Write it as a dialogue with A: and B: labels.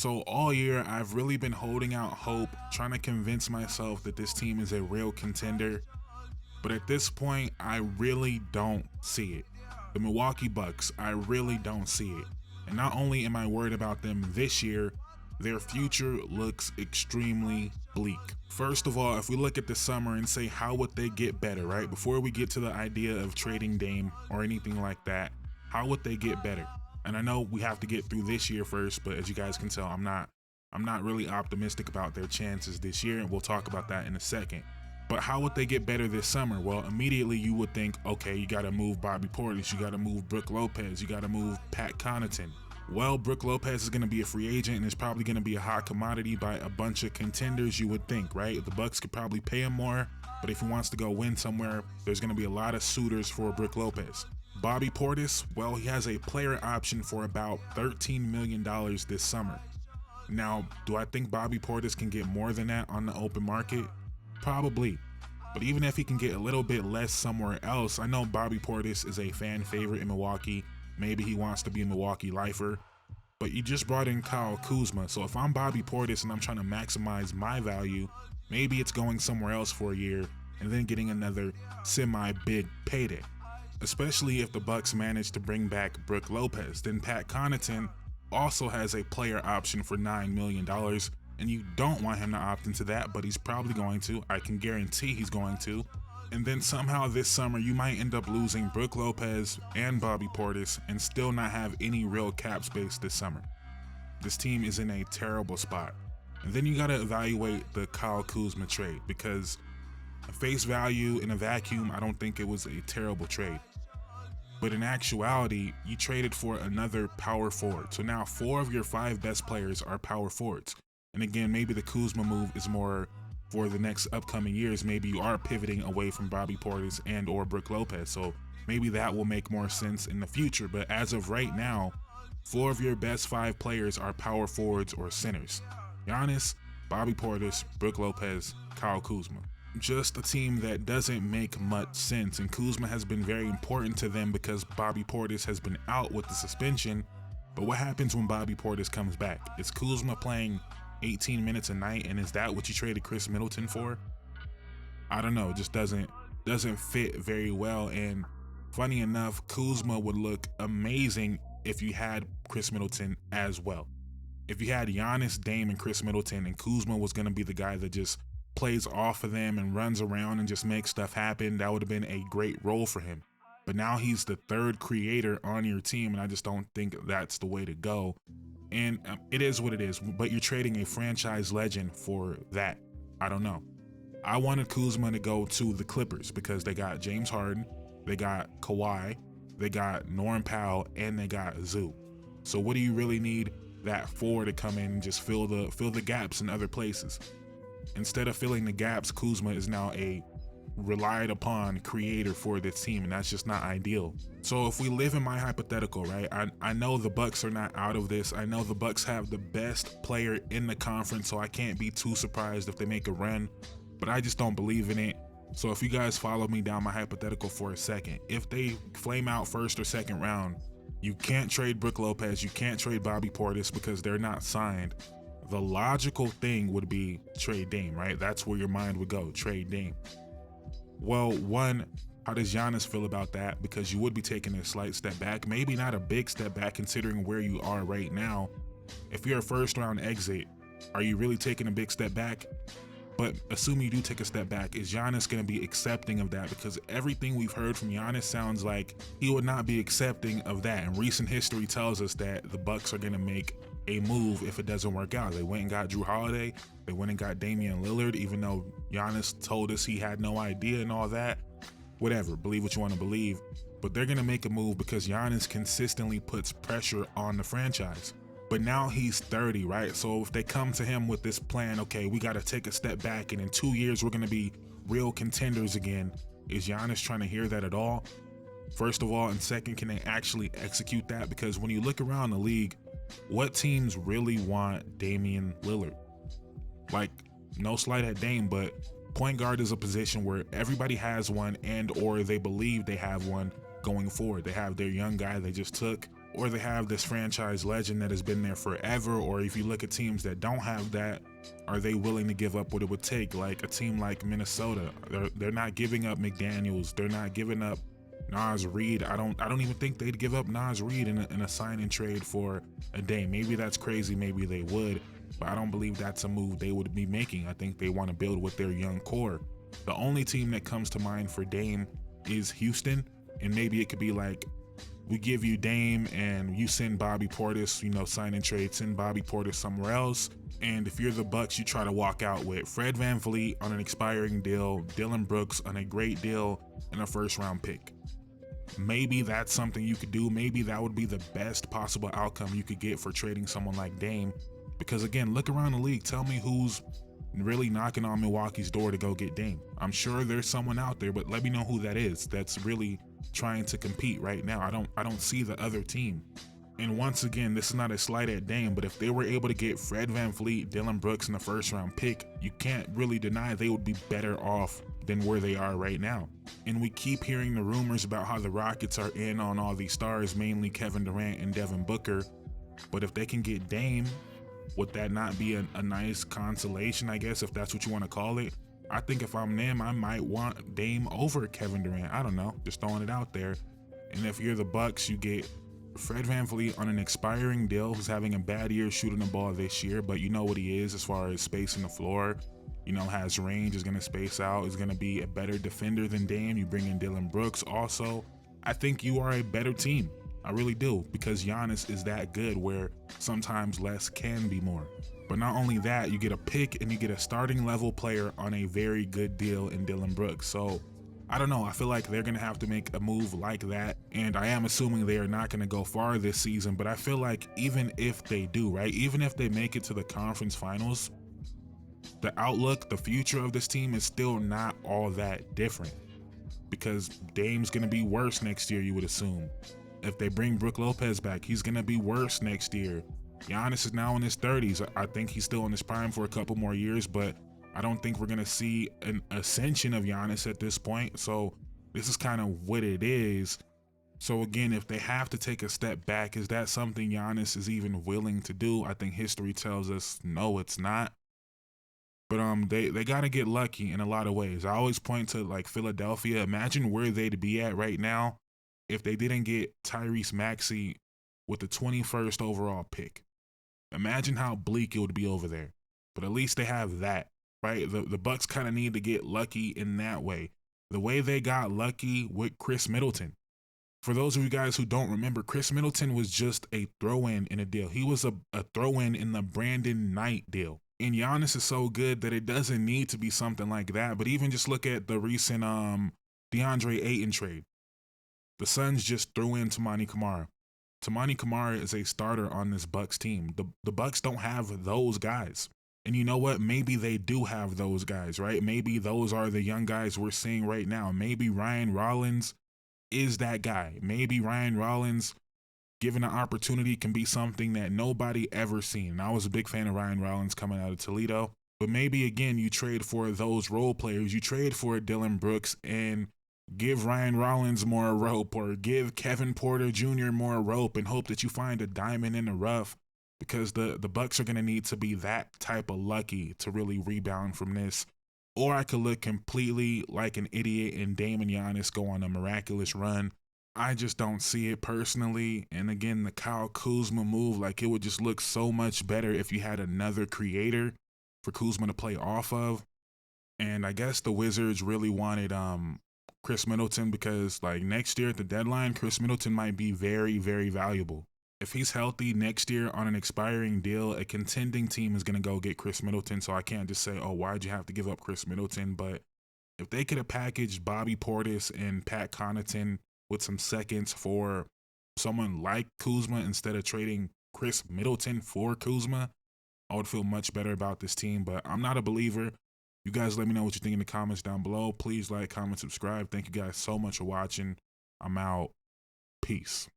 A: So all year, I've really been holding out hope, trying to convince myself that this team is a real contender. But at this point, I really don't see it. The Milwaukee Bucks, I really don't see it. And not only am I worried about them this year, their future looks extremely bleak. First of all, if we look at the summer and say how would they get better, right? Before we get to the idea of trading Dame or anything like that, how would they get better? And I know we have to get through this year first, but as you guys can tell, I'm not really optimistic about their chances this year, and we'll talk about that in a second. But how would they get better this summer? Well, immediately you would think, okay, you got to move Bobby Portis, you got to move Brook Lopez, you got to move Pat Connaughton. Well, Brook Lopez is going to be a free agent and is probably going to be a hot commodity by a bunch of contenders, you would think, right? The Bucks could probably pay him more, but if he wants to go win somewhere, there's going to be a lot of suitors for Brook Lopez. Bobby Portis, well, he has a player option for about $13 million this summer. Now, do I think Bobby Portis can get more than that on the open market? Probably. But even if he can get a little bit less somewhere else, I know Bobby Portis is a fan favorite in Milwaukee. Maybe he wants to be a Milwaukee lifer. But you just brought in Kyle Kuzma, so if I'm Bobby Portis and I'm trying to maximize my value, maybe it's going somewhere else for a year and then getting another semi-big payday. Especially if the Bucks manage to bring back Brook Lopez. Then Pat Connaughton also has a player option for $9 million, and you don't want him to opt into that, but he's probably going to. I can guarantee he's going to. And then somehow this summer you might end up losing Brook Lopez and Bobby Portis and still not have any real cap space this summer. This team is in a terrible spot. And then you got to evaluate the Kyle Kuzma trade, because at face value in a vacuum, I don't think it was a terrible trade. But in actuality, you traded for another power forward. So now 4 of your 5 best players are power forwards. And again, maybe the Kuzma move is more for the next upcoming years. Maybe you are pivoting away from Bobby Portis and or Brook Lopez. So maybe that will make more sense in the future. But as of right now, 4 of your best 5 players are power forwards or centers. Giannis, Bobby Portis, Brook Lopez, Kyle Kuzma. Just a team that doesn't make much sense, and Kuzma has been very important to them because Bobby Portis has been out with the suspension. But what happens when Bobby Portis comes back? Is Kuzma playing 18 minutes a night, and is that what you traded Chris Middleton for? I don't know, it just doesn't fit very well. And funny enough, Kuzma would look amazing if you had Chris Middleton as well. If you had Giannis, Dame, and Chris Middleton, and Kuzma was going to be the guy that just plays off of them and runs around and just makes stuff happen, that would have been a great role for him. But now he's the 3rd creator on your team, and I just don't think that's the way to go. And it is what it is, but you're trading a franchise legend for that. I don't know. I wanted Kuzma to go to the Clippers because they got James Harden, they got Kawhi, they got Norm Powell, and they got Zoo. So what do you really need that for to come in and just fill the gaps in other places? Instead of filling the gaps, Kuzma is now a relied upon creator for this team, and that's just not ideal. So if we live in my hypothetical, right, I know the Bucks are not out of this. I know the Bucks have the best player in the conference, so I can't be too surprised if they make a run, but I just don't believe in it. So if you guys follow me down my hypothetical for a second, if they flame out 1st or 2nd round, you can't trade Brook Lopez, you can't trade Bobby Portis because they're not signed. The logical thing would be trade Dame, right? That's where your mind would go, trade Dame. Well, one, how does Giannis feel about that? Because you would be taking a slight step back, maybe not a big step back considering where you are right now. If you're a 1st round exit, are you really taking a big step back? But assuming you do take a step back, is Giannis going to be accepting of that? Because everything we've heard from Giannis sounds like he would not be accepting of that. And recent history tells us that the Bucks are going to make a move if it doesn't work out. They went and got Drew Holiday. They went and got Damian Lillard, even though Giannis told us he had no idea and all that. Whatever, believe what you want to believe. But they're going to make a move because Giannis consistently puts pressure on the franchise. But now he's 30, right? So if they come to him with this plan, okay, we got to take a step back and in 2 years we're going to be real contenders again. Is Giannis trying to hear that at all? First of all, and second, can they actually execute that? Because when you look around the league, what teams really want Damian Lillard? Like, no slight at Dame, but point guard is a position where everybody has one and or they believe they have one going forward. They have their young guy they just took, or they have this franchise legend that has been there forever, or if you look at teams that don't have that, are they willing to give up what it would take? Like a team like Minnesota, they're not giving up McDaniels, they're not giving up Nas Reed. I don't even think they'd give up Nas Reed in a sign and trade for a Dame. Maybe that's crazy, maybe they would, but I don't believe that's a move they would be making. I think they want to build with their young core. The only team that comes to mind for Dame is Houston, and maybe it could be like, we give you Dame and you send Bobby Portis, sign and trade, send Bobby Portis somewhere else. And if you're the Bucks, you try to walk out with Fred VanVleet on an expiring deal, Dillon Brooks on a great deal, and a first-round pick. Maybe that's something you could do. Maybe that would be the best possible outcome you could get for trading someone like Dame. Because again, look around the league. Tell me who's really knocking on Milwaukee's door to go get Dame. I'm sure there's someone out there, but let me know who that is that's really trying to compete right now. I don't see the other team. And once again, this is not a slight at Dame, but if they were able to get Fred VanVleet, Dillon Brooks in the first-round pick, you can't really deny they would be better off than where they are right now. And we keep hearing the rumors about how the Rockets are in on all these stars, mainly Kevin Durant and Devin Booker. But if they can get Dame, would that not be a nice consolation, I guess, if that's what you want to call it? I think if I'm them, I might want Dame over Kevin Durant. I don't know, just throwing it out there. And if you're the Bucks, you get Fred VanVleet on an expiring deal, who's having a bad year shooting the ball this year, but you know what he is as far as spacing the floor. Has range, is going to space out, is going to be a better defender than Dame. You bring in Dillon Brooks also. I think you are a better team. I really do, because Giannis is that good where sometimes less can be more. But not only that, you get a pick and you get a starting level player on a very good deal in Dillon Brooks. So I don't know, I feel like they're going to have to make a move like that, and I am assuming they are not going to go far this season, but I feel like even if they do, right, even if they make it to the conference finals, the outlook, the future of this team is still not all that different, because Dame's going to be worse next year, you would assume. If they bring Brook Lopez back, he's going to be worse next year. Giannis is now in his 30s. I think he's still in his prime for a couple more years, but I don't think we're going to see an ascension of Giannis at this point. So this is kind of what it is. So again, if they have to take a step back, is that something Giannis is even willing to do? I think history tells us no, it's not. But they got to get lucky in a lot of ways. I always point to like Philadelphia. Imagine where they'd be at right now if they didn't get Tyrese Maxey with the 21st overall pick. Imagine how bleak it would be over there. But at least they have that, right? The Bucks kind of need to get lucky in that way. The way they got lucky with Chris Middleton. For those of you guys who don't remember, Chris Middleton was just a throw-in in a deal. He was a throw-in in the Brandon Knight deal. And Giannis is so good that it doesn't need to be something like that. But even just look at the recent DeAndre Ayton trade. The Suns just threw in Toumani Camara. Toumani Camara is a starter on this Bucks team. The Bucks don't have those guys. And you know what? Maybe they do have those guys, right? Maybe those are the young guys we're seeing right now. Maybe Ryan Rollins is that guy. Maybe Ryan Rollins, given an opportunity, can be something that nobody ever seen. And I was a big fan of Ryan Rollins coming out of Toledo. But maybe, again, you trade for those role players. You trade for Dillon Brooks and give Ryan Rollins more rope, or give Kevin Porter Jr. more rope, and hope that you find a diamond in the rough, because the Bucks are going to need to be that type of lucky to really rebound from this. Or I could look completely like an idiot and Dame and Giannis go on a miraculous run. I just don't see it personally. And again, the Kyle Kuzma move, like, it would just look so much better if you had another creator for Kuzma to play off of. And I guess the Wizards really wanted Chris Middleton because, like, next year at the deadline, Chris Middleton might be very, very valuable. If he's healthy next year on an expiring deal, a contending team is going to go get Chris Middleton. So I can't just say, oh, why'd you have to give up Chris Middleton? But if they could have packaged Bobby Portis and Pat Connaughton with some seconds for someone like Kuzma instead of trading Chris Middleton for Kuzma, I would feel much better about this team. But I'm not a believer. You guys let me know what you think in the comments down below. Please like, comment, subscribe. Thank you guys so much for watching. I'm out. Peace.